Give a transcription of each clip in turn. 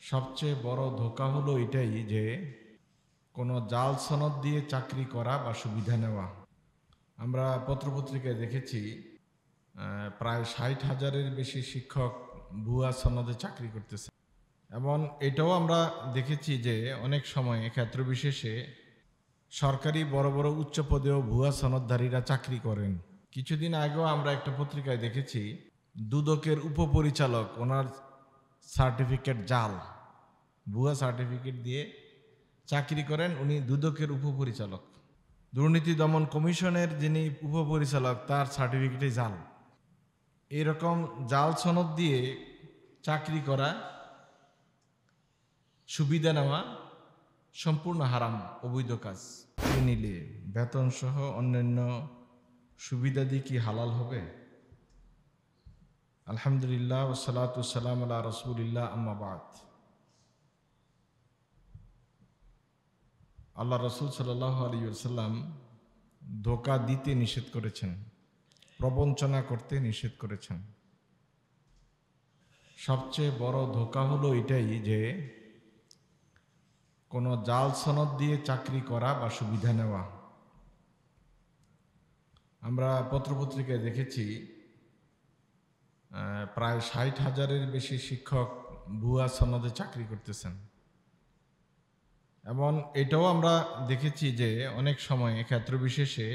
সবচেয়ে বড় ধোঁকা হলো এটাই যে কোনো জাল সনদ দিয়ে চাকরি করা বা সুবিধা নেওয়া। আমরা পত্রপত্রিকায় দেখেছি প্রায় 60,000-এর বেশি শিক্ষক ভুয়া সনদে চাকরি করতেছে। এবং এটাও আমরা দেখেছি যে অনেক সময় ক্ষেত্র বিশেষে সরকারি বড় বড় উচ্চ পদেও ভুয়া সনদধারীরা চাকরি করেন। কিছুদিন আগেও আমরা একটা পত্রিকায় দেখেছি দুদকের উপপরিচালক, ওনার সার্টিফিকেট জাল, ভুয়া সার্টিফিকেট দিয়ে চাকরি করেন, উনি দুদকের উপপরিচালক। দুর্নীতি দমন কমিশনের যিনি উপপরিচালক, তার সার্টিফিকেটই জাল। এরকম জাল সনদ দিয়ে চাকরি করা, সুবিধা নেওয়া সম্পূর্ণ হারাম, অবৈধ কাজ। নিলে বেতন সহ অন্যান্য সুবিধাদি কি হালাল হবে? আলহামদুলিল্লাহ ওয়াসসালাতু ওয়াসসালামু আলা রাসূলিল্লাহ, আম্মা বাদ। আল্লাহ রসুল সাল্লাল্লাহু আলাইহি ওয়াসাল্লাম ধোঁকা দিতে নিষেধ করেছেন, প্রবঞ্চনা করতে নিষেধ করেছেন। সবচেয়ে বড় ধোঁকা হলো এটাই যে কোনো জাল সনদ দিয়ে চাকরি করা বা সুবিধা নেওয়া। আমরা পত্রপত্রিকায় দেখেছি প্রায় 60,000-এর বেশি শিক্ষক ভুয়া সনদে চাকরি করতেছেন। এবং এটাও আমরা দেখেছি যে অনেক সময় ক্ষেত্র বিশেষে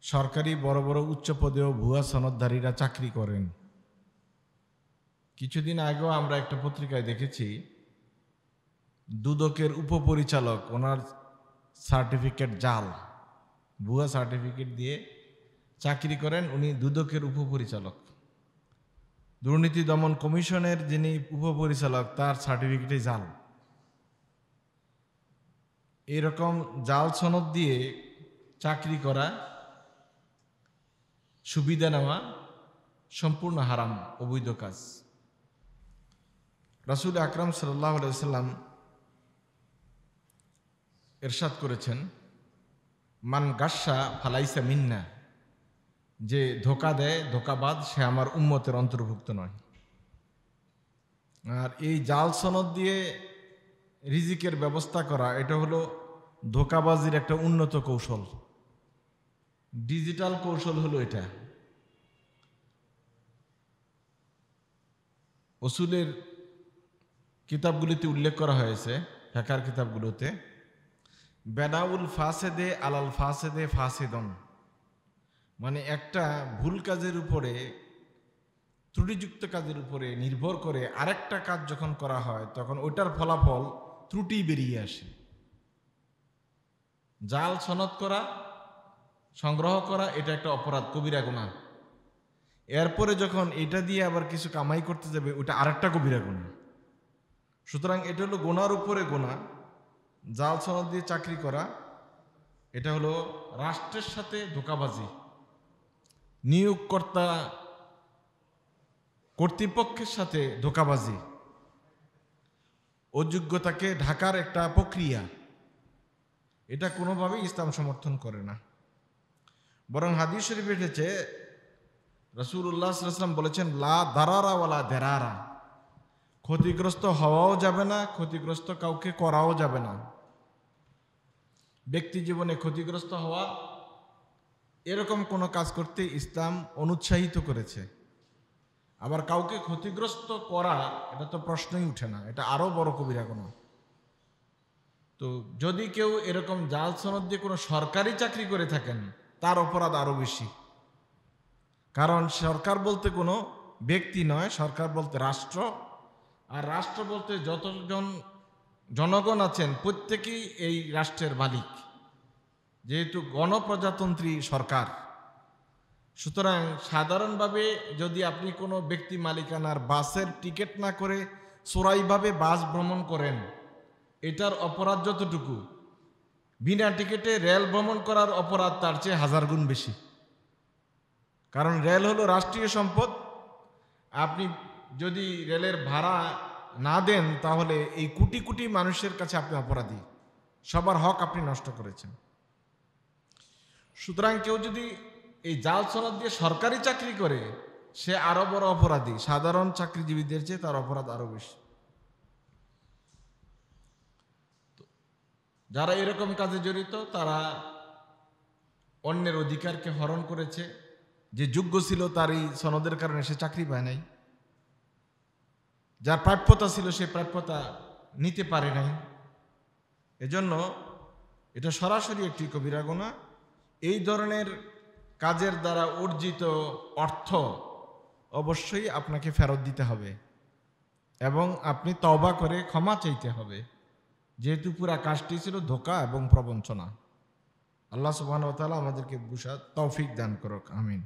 সরকারি বড় বড় উচ্চ পদেও ভুয়া সনদধারীরা চাকরি করেন। কিছুদিন আগেও আমরা একটা পত্রিকায় দেখেছি দুদকের উপপরিচালক, ওনার সার্টিফিকেট জাল, ভুয়া সার্টিফিকেট দিয়ে চাকরি করেন, উনি দুদকের উপপরিচালক। দুর্নীতি দমন কমিশনের যিনি উপপরিচালক, তার সার্টিফিকেটই জাল। এরকম জাল সনদ দিয়ে চাকরি করা, সুবিধা নেওয়া সম্পূর্ণ হারাম, অবৈধ কাজ। রাসূল আকরাম সাল্লাল্লাহু আলাইহি ওয়াসাল্লাম ইরশাদ করেছেন, মান গাশা ফালাইসা মিন্না, যে ধোঁকা দেয়, ধোঁকাবাজ, সে আমার উম্মতের অন্তর্ভুক্ত নয়। আর এই জাল সনদ দিয়ে রিজিকের ব্যবস্থা করা, এটা হলো ধোঁকাবাজির একটা উন্নত কৌশল, ডিজিটাল কৌশল হলো এটা। উসুলের কিতাবগুলিতে উল্লেখ করা হয়েছে, ফিকহের কিতাবগুলোতে, বেনাউল ফাসেদে আলাল ফাসেদে ফাসিদন, মানে একটা ভুল কাজের উপরে, ত্রুটিযুক্ত কাজের উপরে নির্ভর করে আরেকটা কাজ যখন করা হয়, তখন ওইটার ফলাফল ত্রুটি বেরিয়ে আসে। জাল সনদ করা, সংগ্রহ করা, এটা একটা অপরাধ, কবিরা গুনাহ। এরপরে যখন এটা দিয়ে আবার কিছু কামাই করতে যাবে, ওটা আরেকটা কবিরা গুনাহ। সুতরাং এটা হলো গুনার উপরে গুনাহ। জাল সনদ দিয়ে চাকরি করা, এটা হলো রাষ্ট্রের সাথে ধোঁকাবাজি, নিয়োগকর্তা কর্তৃপক্ষের সাথে ধোঁকাবাজি, অযোগ্যতাকে ঢাকার একটা প্রক্রিয়া। এটা কোনোভাবেই ইসলাম সমর্থন করে না। বরং হাদিস শরীফে এসেছে, রাসূলুল্লাহ সাল্লাল্লাহু আলাইহি ওয়াসাল্লাম বলেছেন, লা দারারা ওয়ালা দেরারা, ক্ষতিগ্রস্ত হওয়াও যাবে না, ক্ষতিগ্রস্ত কাউকে করাও যাবে না। ব্যক্তি জীবনে ক্ষতিগ্রস্ত হওয়া, এরকম কোনো কাজ করতে ইসলাম অনুৎসাহিত করেছে। আবার কাউকে ক্ষতিগ্রস্ত করা, এটা তো প্রশ্নই উঠে না, এটা আরো বড় কবিরা গুনাহ। তো যদি কেউ এরকম জাল সনদ দিয়ে কোনো সরকারি চাকরি করে থাকেন, তার অপরাধ আরো বেশি। কারণ সরকার বলতে কোনো ব্যক্তি নয়, সরকার বলতে রাষ্ট্র। আর রাষ্ট্র বলতে যতজন জনগণ আছেন, প্রত্যেকেই এই রাষ্ট্রের মালিক, যেহেতু গণপ্রজাতন্ত্রী সরকার। সুতরাং সাধারণভাবে যদি আপনি কোনো ব্যক্তি মালিকানার বাসের টিকিট না করে চোরাইভাবে বাস ভ্রমণ করেন, এটার অপরাধ যতটুকু, বিনা টিকিটে রেল ভ্রমণ করার অপরাধ তার চেয়ে 1000 গুণ বেশি। কারণ রেল হলো রাষ্ট্রীয় সম্পদ। আপনি যদি রেলের ভাড়া না দেন, তাহলে এই কোটি কোটি মানুষের কাছে আপনি অপরাধী, সবার হক আপনি নষ্ট করেছেন। সুতরাং কেউ যদি এই জাল সনদ দিয়ে সরকারি চাকরি করে, সে আরো বড় অপরাধী, সাধারণ চাকরিজীবীদের চেয়ে তার অপরাধ আরো বেশি। যারা এরকম কাজে জড়িত তারা অন্যের অধিকারকে হরণ করেছে, যে যোগ্য ছিল তারই সনদের কারণে সে চাকরি পায় নাই, যার প্রাপ্যতা ছিল সে প্রাপ্যতা নিতে পারে নাই। এজন্য এটা সরাসরি একটি কবিরা গুনাহ। এই ধরনের কাজের দ্বারা অর্জিত অর্থ অবশ্যই আপনাকে ফেরত দিতে হবে এবং আপনি তওবা করে ক্ষমা চাইতে হবে, যেহেতু পুরা কাজটি ছিল ধোঁকা এবং প্রবঞ্চনা। আল্লাহ সুবহানাহু ওয়া তাআলা আমাদেরকে বুঝার তৌফিক দান করুক, আমিন।